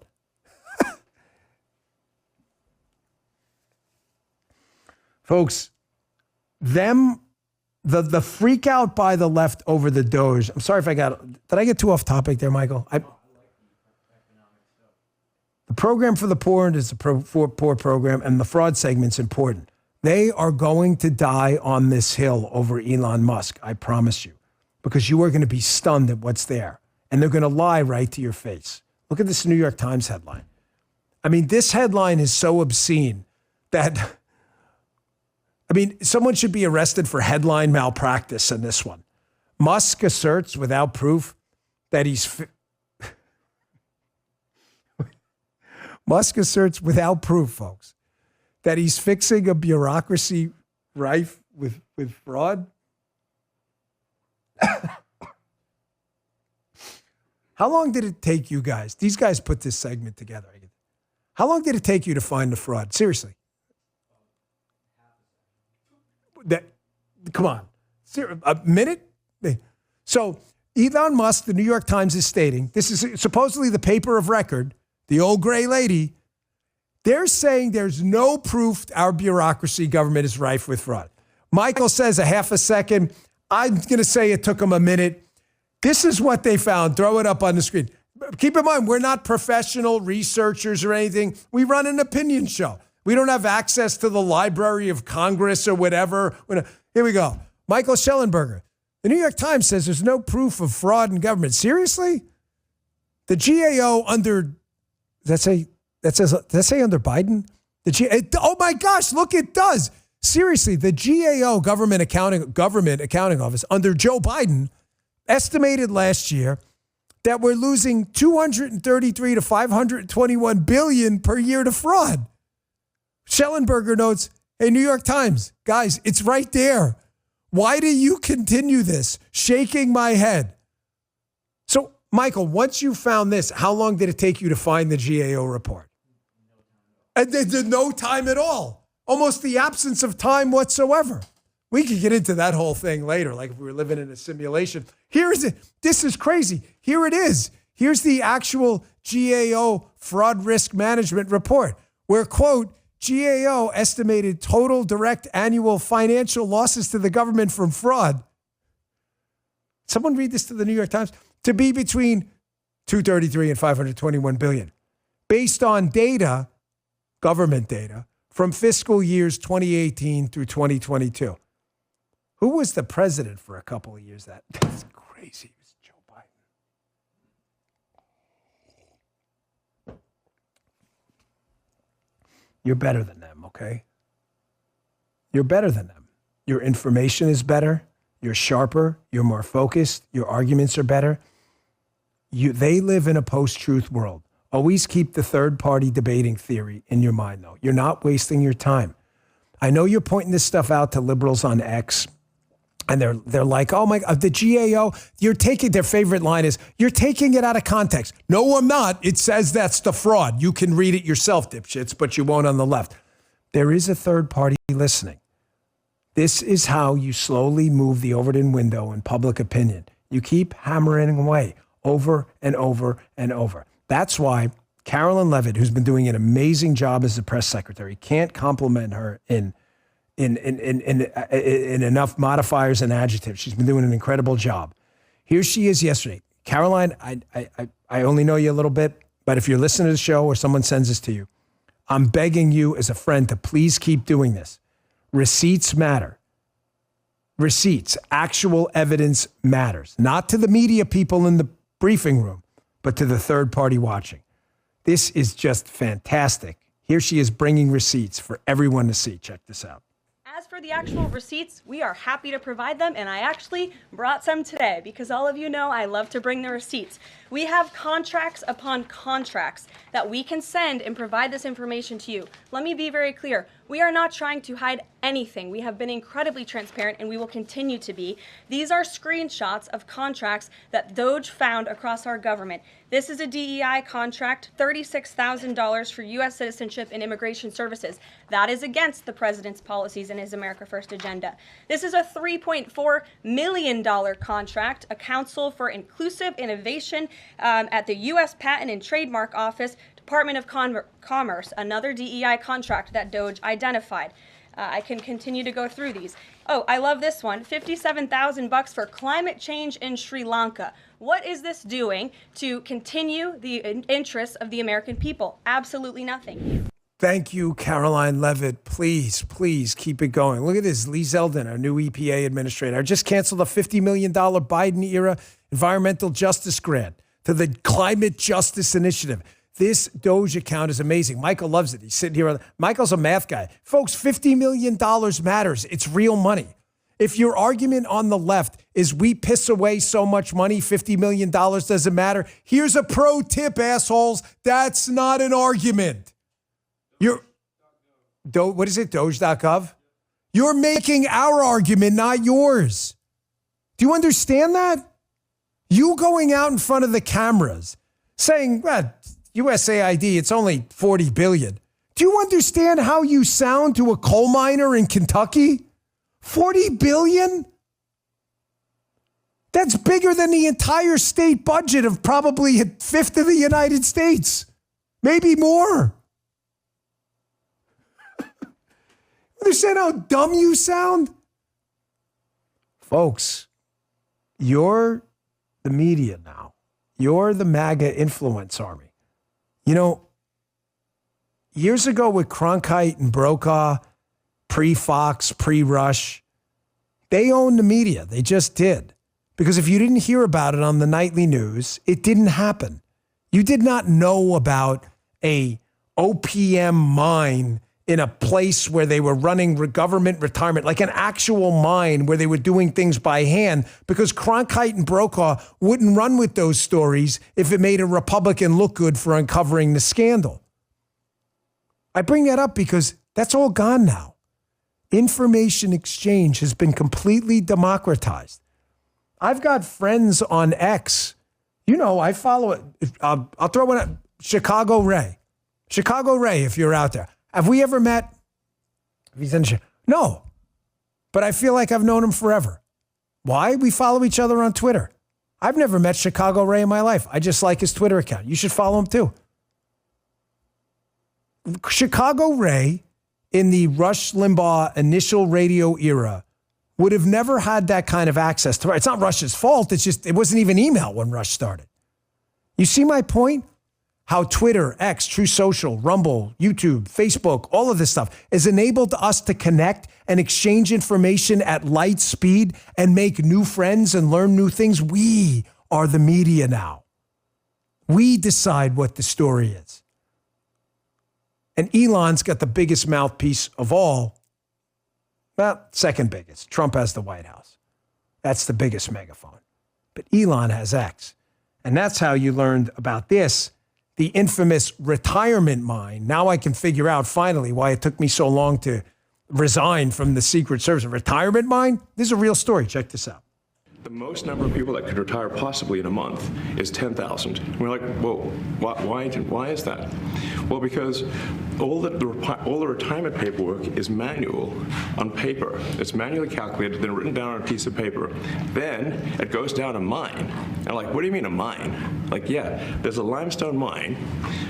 Folks, the freak out by the left over the Doge. I'm sorry if did I get too off topic there, Michael? The program for the poor is a poor program, and the fraud segment's important. They are going to die on this hill over Elon Musk, I promise you, because you are going to be stunned at what's there, and they're going to lie right to your face. Look at this New York Times headline. I mean, this headline is so obscene that, someone should be arrested for headline malpractice in this one. Musk asserts without proof that Musk asserts without proof, folks, that he's fixing a bureaucracy rife with fraud. How long did it take you guys? These guys put this segment together. How long did it take you to find the fraud? Seriously. Come on. A minute? So Elon Musk, the New York Times is stating, this is supposedly the paper of record, the old gray lady, they're saying there's no proof our bureaucracy government is rife with fraud. Michael says a half a second. I'm going to say it took them a minute. This is what they found. Throw it up on the screen. Keep in mind, we're not professional researchers or anything. We run an opinion show. We don't have access to the Library of Congress or whatever. Here we go. Michael Schellenberger. The New York Times says there's no proof of fraud in government. Seriously? The GAO under, does that say under Biden? Oh my gosh, look, it does. Seriously, the GAO, Government Accounting Office, under Joe Biden, estimated last year that we're losing $233 to $521 billion per year to fraud. Schellenberger notes, hey, New York Times, guys, it's right there. Why do you continue this? Shaking my head. So, Michael, once you found this, how long did it take you to find the GAO report? No time at all. Almost the absence of time whatsoever. We could get into that whole thing later, like if we were living in a simulation. This is crazy. Here it is. Here's the actual GAO fraud risk management report, where, quote, GAO estimated total direct annual financial losses to the government from fraud. Someone read this to the New York Times. To be between 233 and 521 billion. Based on data, government data, from fiscal years 2018 through 2022. Who was the president for a couple of years? That's crazy. It was Joe Biden. You're better than them, okay? You're better than them. Your information is better. You're sharper. You're more focused. Your arguments are better. They live in a post-truth world. Always keep the third-party debating theory in your mind, though. You're not wasting your time. I know you're pointing this stuff out to liberals on X, and they're like, oh my God, the GAO, their favorite line is, you're taking it out of context. No, I'm not. It says that's the fraud. You can read it yourself, dipshits, but you won't on the left. There is a third party listening. This is how you slowly move the Overton window in public opinion. You keep hammering away over and over and over. That's why Carolyn Levitt, who's been doing an amazing job as the press secretary, can't compliment her in enough modifiers and adjectives. She's been doing an incredible job. Here she is yesterday. Caroline, I only know you a little bit, but if you're listening to the show or someone sends this to you, I'm begging you as a friend to please keep doing this. Receipts matter. Receipts, actual evidence matters. Not to the media people in the briefing room, but to the third party watching. This is just fantastic. Here she is bringing receipts for everyone to see. Check this out. As for the actual receipts, we are happy to provide them, and I actually brought some today because all of you know I love to bring the receipts. We have contracts upon contracts that we can send and provide this information to you. Let me be very clear. We are not trying to hide anything. We have been incredibly transparent, and we will continue to be. These are screenshots of contracts that DOJ found across our government. This is a DEI contract, $36,000 for U.S. citizenship and immigration services. That is against the president's policies and his America First agenda. This is a $3.4 million contract, a Council for Inclusive Innovation at the U.S. Patent and Trademark Office, Department of Commerce, another DEI contract that DOJ identified. I can continue to go through these. Oh, I love this one, $57,000 for climate change in Sri Lanka. What is this doing to continue the interests of the American people? Absolutely nothing. Thank you, Caroline Levitt. Please keep it going. Look at this. Lee Zeldin, our new EPA administrator, just canceled a $50 million Biden-era environmental justice grant to the Climate Justice Initiative. This Doge account is amazing. Michael loves it. He's sitting here. Michael's a math guy. Folks, $50 million matters. It's real money. If your argument on the left is we piss away so much money, $50 million doesn't matter, here's a pro tip, assholes. That's not an argument. What is it, Doge.gov? You're making our argument, not yours. Do you understand that? You going out in front of the cameras saying, well, USAID, it's only $40 billion. Do you understand how you sound to a coal miner in Kentucky? $40 billion? That's bigger than the entire state budget of probably a fifth of the United States. Maybe more. Understand how dumb you sound? Folks, you're the media now. You're the MAGA influence army. You know, years ago with Cronkite and Brokaw, pre-Fox, pre-Rush, they owned the media. They just did. Because if you didn't hear about it on the nightly news, it didn't happen. You did not know about a OPM mine in a place where they were running government retirement, like an actual mine where they were doing things by hand, because Cronkite and Brokaw wouldn't run with those stories if it made a Republican look good for uncovering the scandal. I bring that up because that's all gone now. Information exchange has been completely democratized. I've got friends on X. You know, I follow it. I'll throw one out. Chicago Ray. Chicago Ray, if you're out there. Have we ever met? No. But I feel like I've known him forever. Why? We follow each other on Twitter. I've never met Chicago Ray in my life. I just like his Twitter account. You should follow him too. Chicago Ray, in the Rush Limbaugh initial radio era, would have never had that kind of access to it. It's not Rush's fault. It's just, it wasn't even email when Rush started. You see my point? How Twitter, X, True Social, Rumble, YouTube, Facebook, all of this stuff has enabled us to connect and exchange information at light speed and make new friends and learn new things. We are the media now. We decide what the story is. And Elon's got the biggest mouthpiece of all. Well, second biggest. Trump has the White House. That's the biggest megaphone. But Elon has X. And that's how you learned about this. The infamous retirement mine. Now I can figure out finally why it took me so long to resign from the Secret Service. A retirement mine? This is a real story. Check this out. The most number of people that could retire possibly in a month is 10,000. We're like, whoa, why is that? Well, because all the retirement paperwork is manual on paper. It's manually calculated, then written down on a piece of paper. Then it goes down a mine. And I'm like, what do you mean a mine? Like, yeah, there's a limestone mine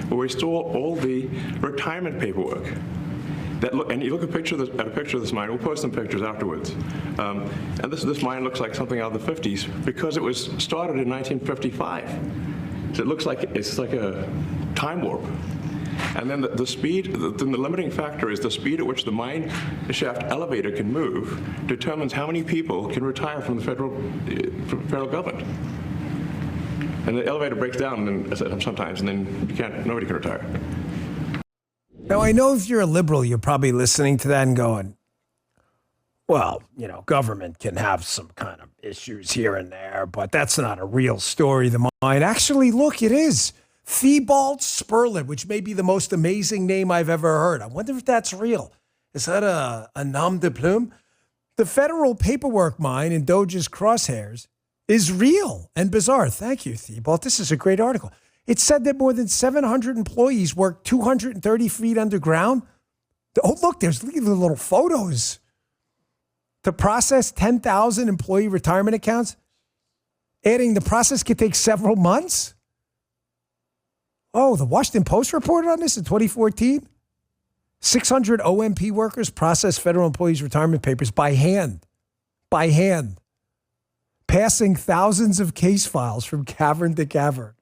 where we store all the retirement paperwork. And you look at a picture of this mine. We'll post some pictures afterwards. And this mine looks like something out of the 50s because it was started in 1955. So it looks like it's like a time warp. And then the speed, the limiting factor is the speed at which the mine shaft elevator can move determines how many people can retire from the federal government. And the elevator breaks down sometimes, and then nobody can retire. Now, I know if you're a liberal, you're probably listening to that and going, well, you know, government can have some kind of issues here and there, but that's not a real story. The mine. Actually, look, it is. Thibault Sperlin, which may be the most amazing name I've ever heard. I wonder if that's real. Is that a nom de plume? The federal paperwork mine in Doge's crosshairs is real and bizarre. Thank you, Thibault. This is a great article. It said that more than 700 employees work 230 feet underground. Oh, look, there's little photos. To process 10,000 employee retirement accounts, adding the process could take several months. Oh, the Washington Post reported on this in 2014. 600 OMP workers process federal employees' retirement papers by hand, passing thousands of case files from cavern to cavern.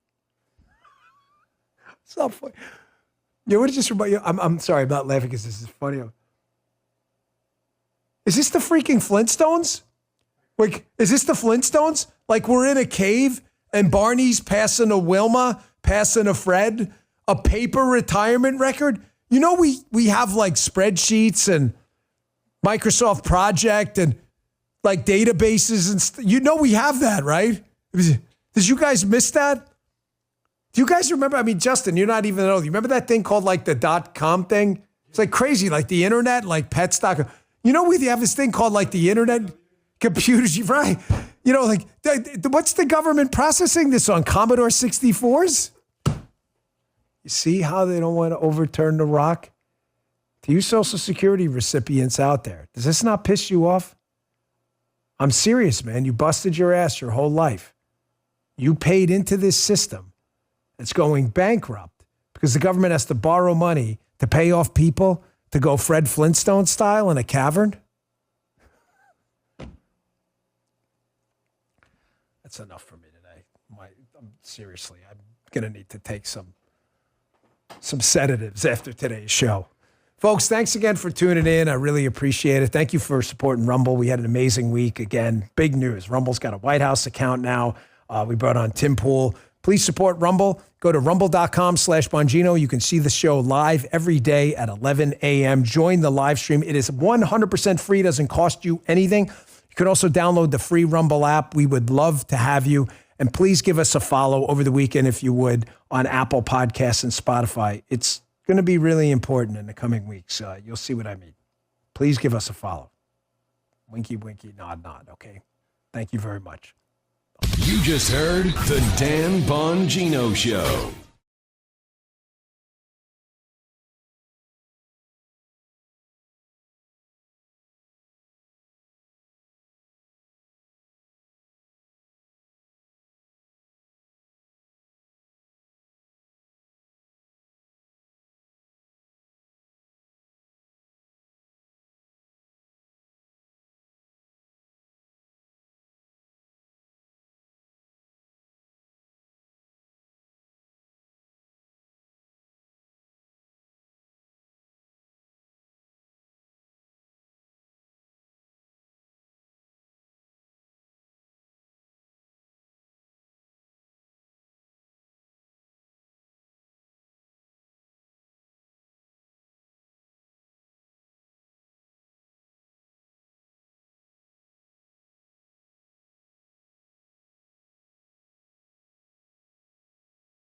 It's not funny. You know what it just remind you? I'm sorry, I'm not laughing because this is funny. Is this the freaking Flintstones? Like, is this the Flintstones? Like we're in a cave and Barney's passing a Wilma, passing a Fred, a paper retirement record. You know, we have like spreadsheets and Microsoft Project and like databases and you know we have that, right? Did you guys miss that? Do you guys remember? I mean, Justin, you're not even old. You remember that thing called like the .com thing? It's like crazy, like the internet, like pets.com. You know, we have this thing called like the internet computers, right? You know, like what's the government processing this on? Commodore 64s? You see how they don't want to overturn the rock? To you Social Security recipients out there, does this not piss you off? I'm serious, man. You busted your ass your whole life. You paid into this system. It's going bankrupt because the government has to borrow money to pay off people to go Fred Flintstone style in a cavern. That's enough for me today. Seriously, I'm going to need to take some sedatives after today's show. Folks, thanks again for tuning in. I really appreciate it. Thank you for supporting Rumble. We had an amazing week again. Big news. Rumble's got a White House account now. We brought on Tim Pool. Please support Rumble. Go to rumble.com/Bongino. You can see the show live every day at 11 a.m. Join the live stream. It is 100% free. It doesn't cost you anything. You can also download the free Rumble app. We would love to have you. And please give us a follow over the weekend, if you would, on Apple Podcasts and Spotify. It's going to be really important in the coming weeks. You'll see what I mean. Please give us a follow. Winky, winky, nod, nod, okay? Thank you very much. You just heard The Dan Bongino Show.